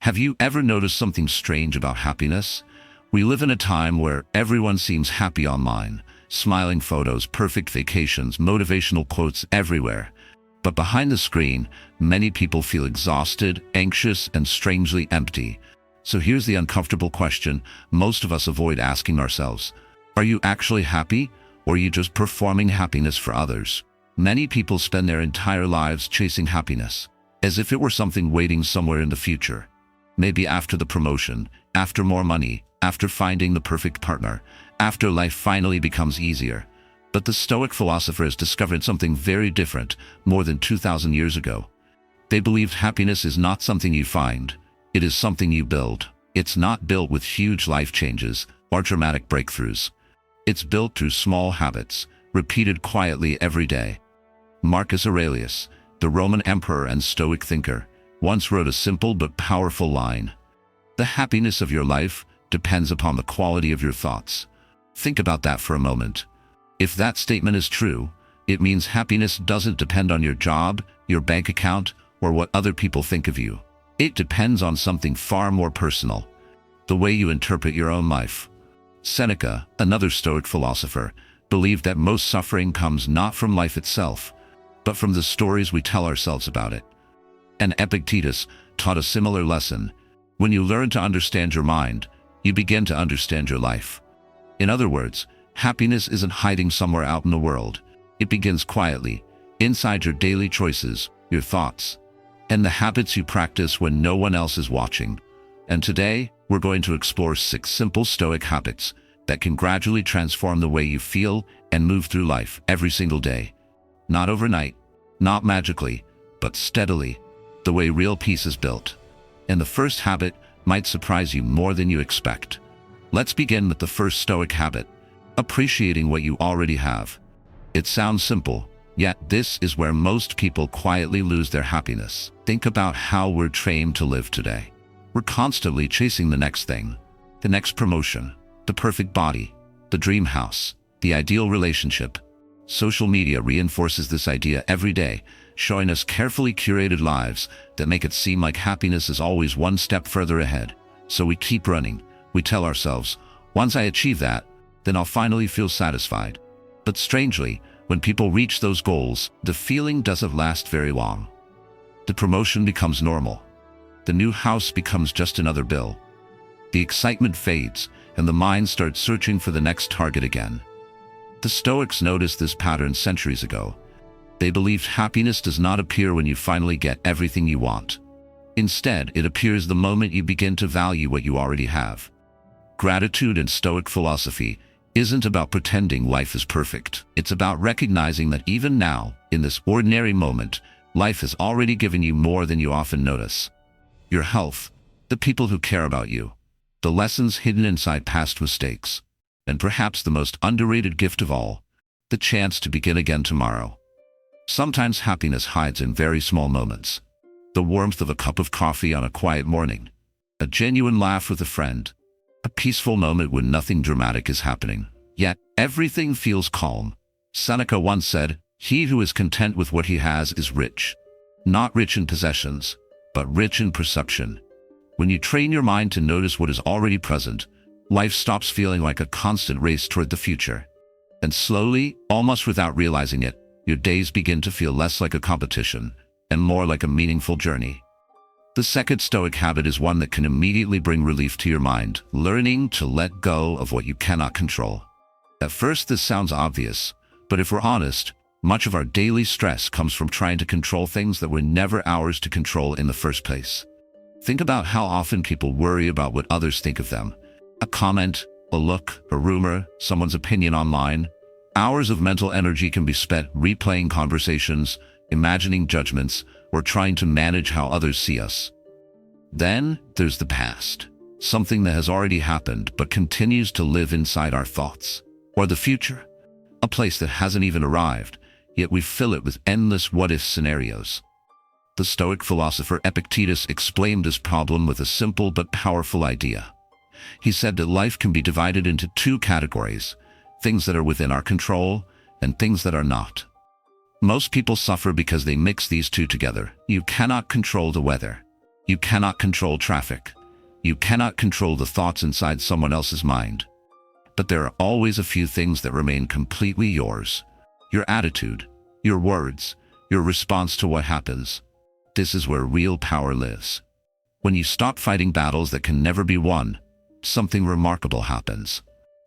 Have you ever noticed something strange about happiness? We live in a time where everyone seems happy online. Smiling photos, perfect vacations, motivational quotes everywhere. But behind the screen, many people feel exhausted, anxious, and strangely empty. So here's the uncomfortable question most of us avoid asking ourselves. Are you actually happy, or are you just performing happiness for others? Many people spend their entire lives chasing happiness, as if it were something waiting somewhere in the future. Maybe after the promotion, after more money, after finding the perfect partner, after life finally becomes easier. But the Stoic philosophers discovered something very different more than 2,000 years ago. They believed happiness is not something you find, it is something you build. It's not built with huge life changes or dramatic breakthroughs. It's built through small habits, repeated quietly every day. Marcus Aurelius, the Roman emperor and Stoic thinker, once wrote a simple but powerful line. The happiness of your life depends upon the quality of your thoughts. Think about that for a moment. If that statement is true, it means happiness doesn't depend on your job, your bank account, or what other people think of you. It depends on something far more personal, the way you interpret your own life. Seneca, another Stoic philosopher, believed that most suffering comes not from life itself, but from the stories we tell ourselves about it. And Epictetus taught a similar lesson. When you learn to understand your mind, you begin to understand your life. In other words, happiness isn't hiding somewhere out in the world. It begins quietly, inside your daily choices, your thoughts, and the habits you practice when no one else is watching. And today, we're going to explore 6 simple Stoic habits that can gradually transform the way you feel and move through life every single day. Not overnight, not magically, but steadily, the way real peace is built. And the first habit might surprise you more than you expect. Let's begin with the first Stoic habit, appreciating what you already have. It sounds simple, yet this is where most people quietly lose their happiness. Think about how we're trained to live today. We're constantly chasing the next thing, the next promotion, the perfect body, the dream house, the ideal relationship. Social media reinforces this idea every day, showing us carefully curated lives that make it seem like happiness is always one step further ahead. So we keep running. We tell ourselves, once I achieve that, then I'll finally feel satisfied. But strangely, when people reach those goals, the feeling doesn't last very long. The promotion becomes normal. The new house becomes just another bill. The excitement fades, and the mind starts searching for the next target again. The Stoics noticed this pattern centuries ago. They believed happiness does not appear when you finally get everything you want. Instead, it appears the moment you begin to value what you already have. Gratitude in Stoic philosophy isn't about pretending life is perfect. It's about recognizing that even now, in this ordinary moment, life has already given you more than you often notice. Your health, the people who care about you, the lessons hidden inside past mistakes, and perhaps the most underrated gift of all, the chance to begin again tomorrow. Sometimes happiness hides in very small moments. The warmth of a cup of coffee on a quiet morning, a genuine laugh with a friend, a peaceful moment when nothing dramatic is happening, yet everything feels calm. Seneca once said, "He who is content with what he has is rich." Not rich in possessions, but rich in perception. When you train your mind to notice what is already present, life stops feeling like a constant race toward the future. And slowly, almost without realizing it, your days begin to feel less like a competition and more like a meaningful journey. The second Stoic habit is one that can immediately bring relief to your mind, learning to let go of what you cannot control. At first, this sounds obvious, but if we're honest, much of our daily stress comes from trying to control things that were never ours to control in the first place. Think about how often people worry about what others think of them. A comment, a look, a rumor, someone's opinion online. Hours of mental energy can be spent replaying conversations, imagining judgments, or trying to manage how others see us. Then there's the past, something that has already happened but continues to live inside our thoughts. Or the future, a place that hasn't even arrived, yet we fill it with endless what-if scenarios. The Stoic philosopher Epictetus explained this problem with a simple but powerful idea. He said that life can be divided into 2 categories, things that are within our control and things that are not. Most people suffer because they mix these two together. You cannot control the weather. You cannot control traffic. You cannot control the thoughts inside someone else's mind. But there are always a few things that remain completely yours. Your attitude, your words, your response to what happens. This is where real power lives. When you stop fighting battles that can never be won, something remarkable happens.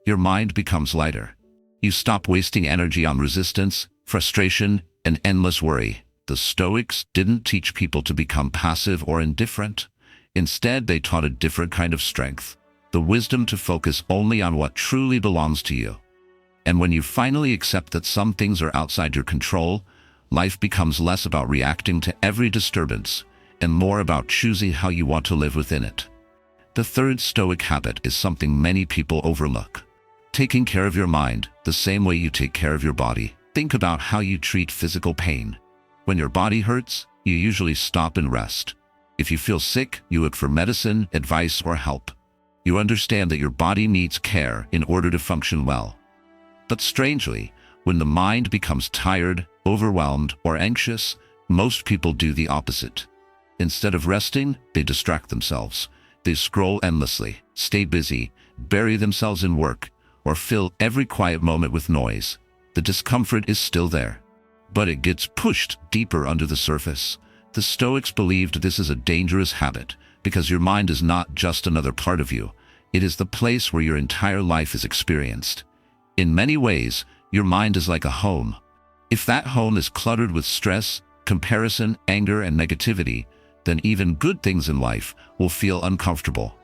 Your mind becomes lighter. You stop wasting energy on resistance, frustration, and endless worry. The Stoics didn't teach people to become passive or indifferent. Instead, they taught a different kind of strength, the wisdom to focus only on what truly belongs to you. And when you finally accept that some things are outside your control, life becomes less about reacting to every disturbance and more about choosing how you want to live within it. The third Stoic habit is something many people overlook. Taking care of your mind the same way you take care of your body. Think about how you treat physical pain. When your body hurts, you usually stop and rest. If you feel sick, you look for medicine, advice, or help. You understand that your body needs care in order to function well. But strangely, when the mind becomes tired, overwhelmed, or anxious, most people do the opposite. Instead of resting, they distract themselves. They scroll endlessly, stay busy, bury themselves in work, or fill every quiet moment with noise. The discomfort is still there, but it gets pushed deeper under the surface. The Stoics believed this is a dangerous habit because your mind is not just another part of you. It is the place where your entire life is experienced. In many ways, your mind is like a home. If that home is cluttered with stress, comparison, anger, and negativity, then even good things in life will feel uncomfortable.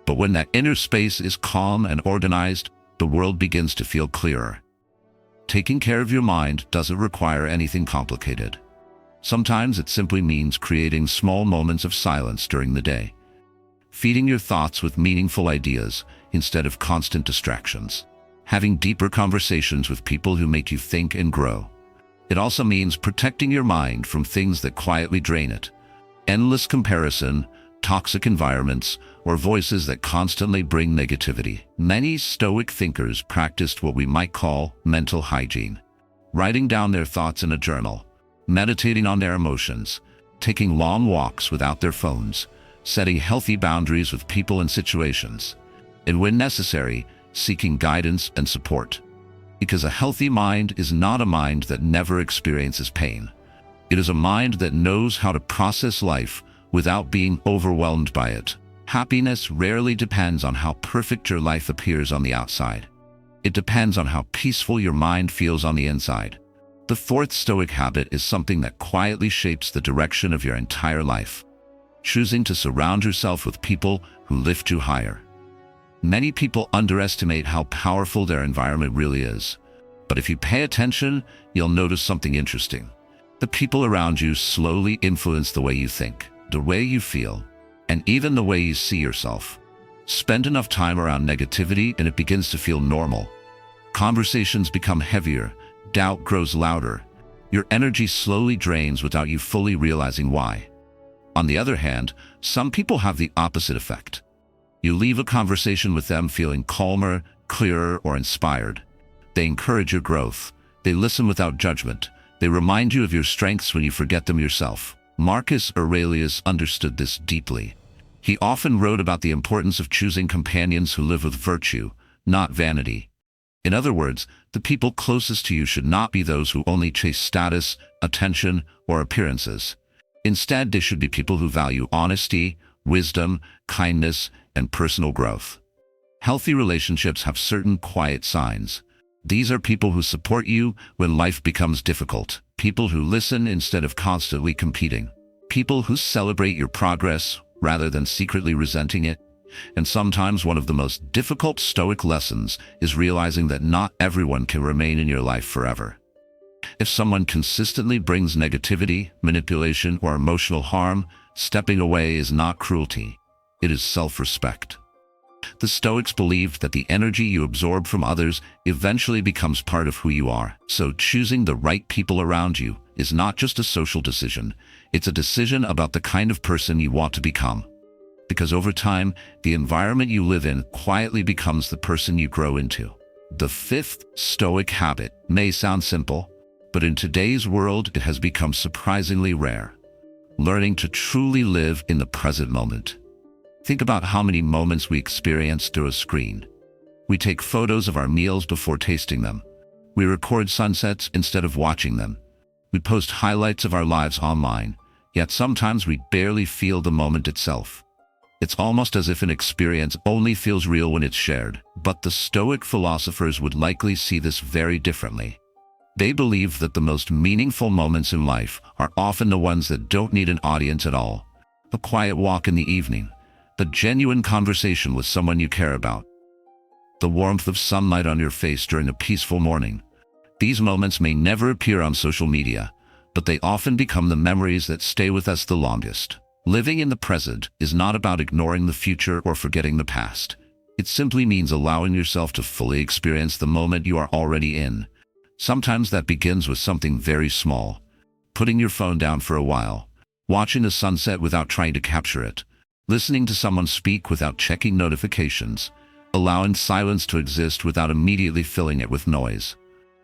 But when that inner space is calm and organized, the world begins to feel clearer. Taking care of your mind doesn't require anything complicated. Sometimes it simply means creating small moments of silence during the day, feeding your thoughts with meaningful ideas instead of constant distractions, having deeper conversations with people who make you think and grow. It also means protecting your mind from things that quietly drain it. Endless comparison, toxic environments, or voices that constantly bring negativity. Many Stoic thinkers practiced what we might call mental hygiene, writing down their thoughts in a journal, meditating on their emotions, taking long walks without their phones, setting healthy boundaries with people and situations, and when necessary, seeking guidance and support. Because a healthy mind is not a mind that never experiences pain. It is a mind that knows how to process life without being overwhelmed by it. Happiness rarely depends on how perfect your life appears on the outside. It depends on how peaceful your mind feels on the inside. The fourth Stoic habit is something that quietly shapes the direction of your entire life. Choosing to surround yourself with people who lift you higher. Many people underestimate how powerful their environment really is. But if you pay attention, you'll notice something interesting. The people around you slowly influence the way you think, the way you feel, and even the way you see yourself. Spend enough time around negativity and it begins to feel normal. Conversations become heavier, doubt grows louder. Your energy slowly drains without you fully realizing why. On the other hand, some people have the opposite effect. You leave a conversation with them feeling calmer, clearer, or inspired. They encourage your growth. They listen without judgment. They remind you of your strengths when you forget them yourself. Marcus Aurelius understood this deeply. He often wrote about the importance of choosing companions who live with virtue, not vanity. In other words, the people closest to you should not be those who only chase status, attention, or appearances. Instead, they should be people who value honesty, wisdom, kindness, and personal growth. Healthy relationships have certain quiet signs. These are people who support you when life becomes difficult, people who listen instead of constantly competing, people who celebrate your progress rather than secretly resenting it. And sometimes one of the most difficult Stoic lessons is realizing that not everyone can remain in your life forever. If someone consistently brings negativity, manipulation, or emotional harm, stepping away is not cruelty. It is self-respect. The Stoics believed that the energy you absorb from others eventually becomes part of who you are. So choosing the right people around you is not just a social decision. It's a decision about the kind of person you want to become. Because over time, the environment you live in quietly becomes the person you grow into. The fifth Stoic habit may sound simple, but in today's world it has become surprisingly rare. learning to truly live in the present moment. Think about how many moments we experience through a screen. We take photos of our meals before tasting them. We record sunsets instead of watching them. We post highlights of our lives online, yet sometimes we barely feel the moment itself. It's almost as if an experience only feels real when it's shared, but the Stoic philosophers would likely see this very differently. They believe that the most meaningful moments in life are often the ones that don't need an audience at all. A quiet walk in the evening, a genuine conversation with someone you care about, the warmth of sunlight on your face during a peaceful morning. These moments may never appear on social media, but they often become the memories that stay with us the longest. Living in the present is not about ignoring the future or forgetting the past. It simply means allowing yourself to fully experience the moment you are already in. Sometimes that begins with something very small. Putting your phone down for a while, watching a sunset without trying to capture it, listening to someone speak without checking notifications, allowing silence to exist without immediately filling it with noise.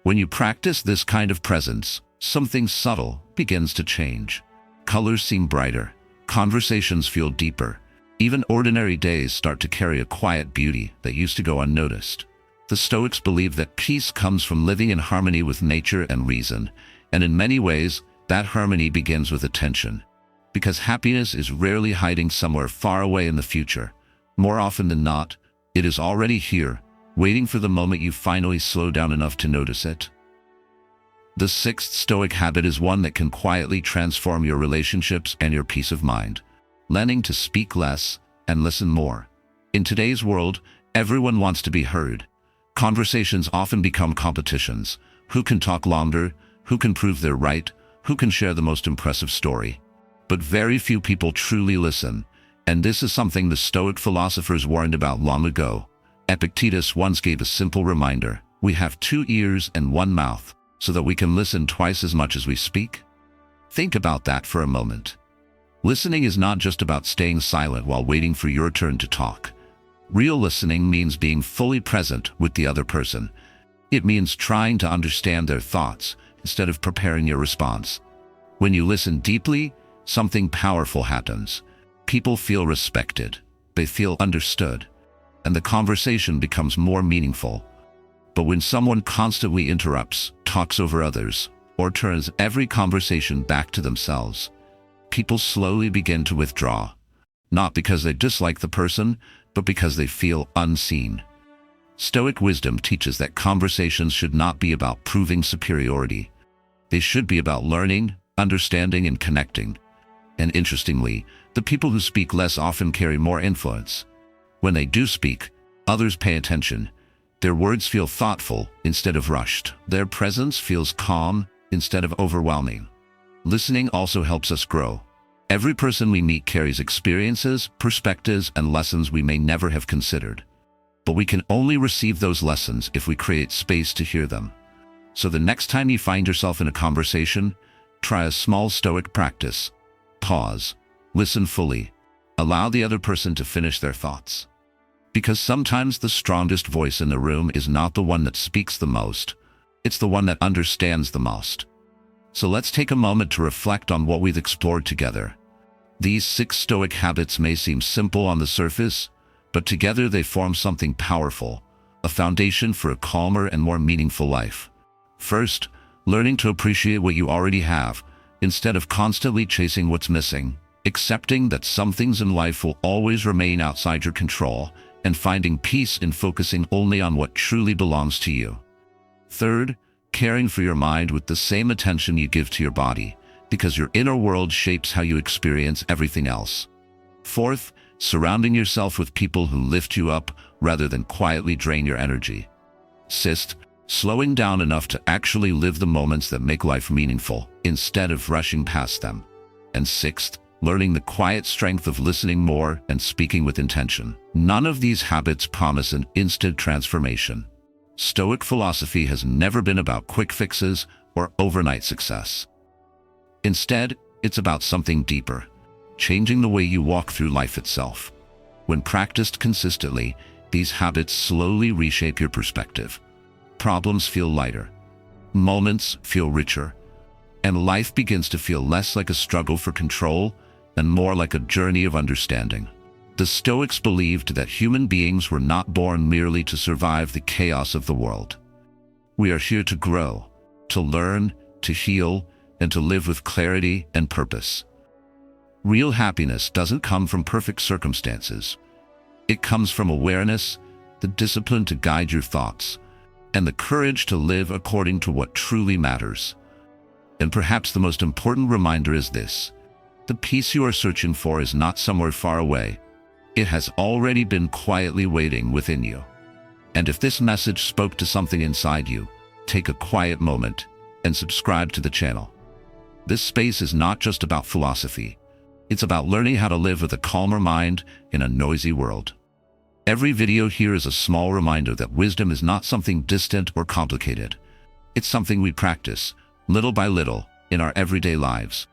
When you practice this kind of presence, something subtle begins to change. Colors seem brighter, conversations feel deeper, even ordinary days start to carry a quiet beauty that used to go unnoticed. The Stoics believe that peace comes from living in harmony with nature and reason, and in many ways, that harmony begins with attention. Because happiness is rarely hiding somewhere far away in the future. More often than not, it is already here, waiting for the moment you finally slow down enough to notice it. The sixth Stoic habit is one that can quietly transform your relationships and your peace of mind. Learning to speak less and listen more. In today's world, everyone wants to be heard. Conversations often become competitions. Who can talk longer? Who can prove they're right? Who can share the most impressive story? But very few people truly listen, and this is something the Stoic philosophers warned about long ago. Epictetus once gave a simple reminder: we have 2 ears and 1 mouth, so that we can listen twice as much as we speak. Think about that for a moment. Listening is not just about staying silent while waiting for your turn to talk. Real listening means being fully present with the other person. It means trying to understand their thoughts instead of preparing your response. When you listen deeply, something powerful happens. People feel respected, they feel understood, and the conversation becomes more meaningful. But when someone constantly interrupts, talks over others, or turns every conversation back to themselves, people slowly begin to withdraw. Not because they dislike the person, but because they feel unseen. Stoic wisdom teaches that conversations should not be about proving superiority. They should be about learning, understanding, and connecting. And interestingly, the people who speak less often carry more influence. When they do speak, others pay attention. Their words feel thoughtful instead of rushed. Their presence feels calm instead of overwhelming. Listening also helps us grow. Every person we meet carries experiences, perspectives, and lessons we may never have considered. But we can only receive those lessons if we create space to hear them. So the next time you find yourself in a conversation, try a small Stoic practice. Pause. Listen fully. Allow the other person to finish their thoughts. Because sometimes the strongest voice in the room is not the one that speaks the most. It's the one that understands the most. So let's take a moment to reflect on what we've explored together. These 6 Stoic habits may seem simple on the surface, but together they form something powerful, a foundation for a calmer and more meaningful life. First, learning to appreciate what you already have, instead of constantly chasing what's missing. Accepting that some things in life will always remain outside your control, and finding peace in focusing only on what truly belongs to you. Third, caring for your mind with the same attention you give to your body, because your inner world shapes how you experience everything else. Fourth, surrounding yourself with people who lift you up rather than quietly drain your energy. Sixth, slowing down enough to actually live the moments that make life meaningful, instead of rushing past them. And sixth, learning the quiet strength of listening more and speaking with intention. None of these habits promise an instant transformation. Stoic philosophy has never been about quick fixes or overnight success. Instead, it's about something deeper, changing the way you walk through life itself. When practiced consistently, these habits slowly reshape your perspective. Problems feel lighter. Moments feel richer. and life begins to feel less like a struggle for control and more like a journey of understanding. The Stoics believed that human beings were not born merely to survive the chaos of the world. We are here to grow, to learn, to heal, and to live with clarity and purpose. Real happiness doesn't come from perfect circumstances. It comes from awareness, the discipline to guide your thoughts, and the courage to live according to what truly matters. And perhaps the most important reminder is this: the peace you are searching for is not somewhere far away. It has already been quietly waiting within you. And if this message spoke to something inside you, take a quiet moment and subscribe to the channel. This space is not just about philosophy. It's about learning how to live with a calmer mind in a noisy world. Every video here is a small reminder that wisdom is not something distant or complicated. It's something we practice, little by little, in our everyday lives.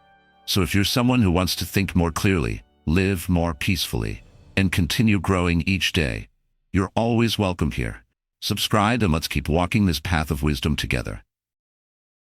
So if you're someone who wants to think more clearly, live more peacefully, and continue growing each day, you're always welcome here. Subscribe and let's keep walking this path of wisdom together.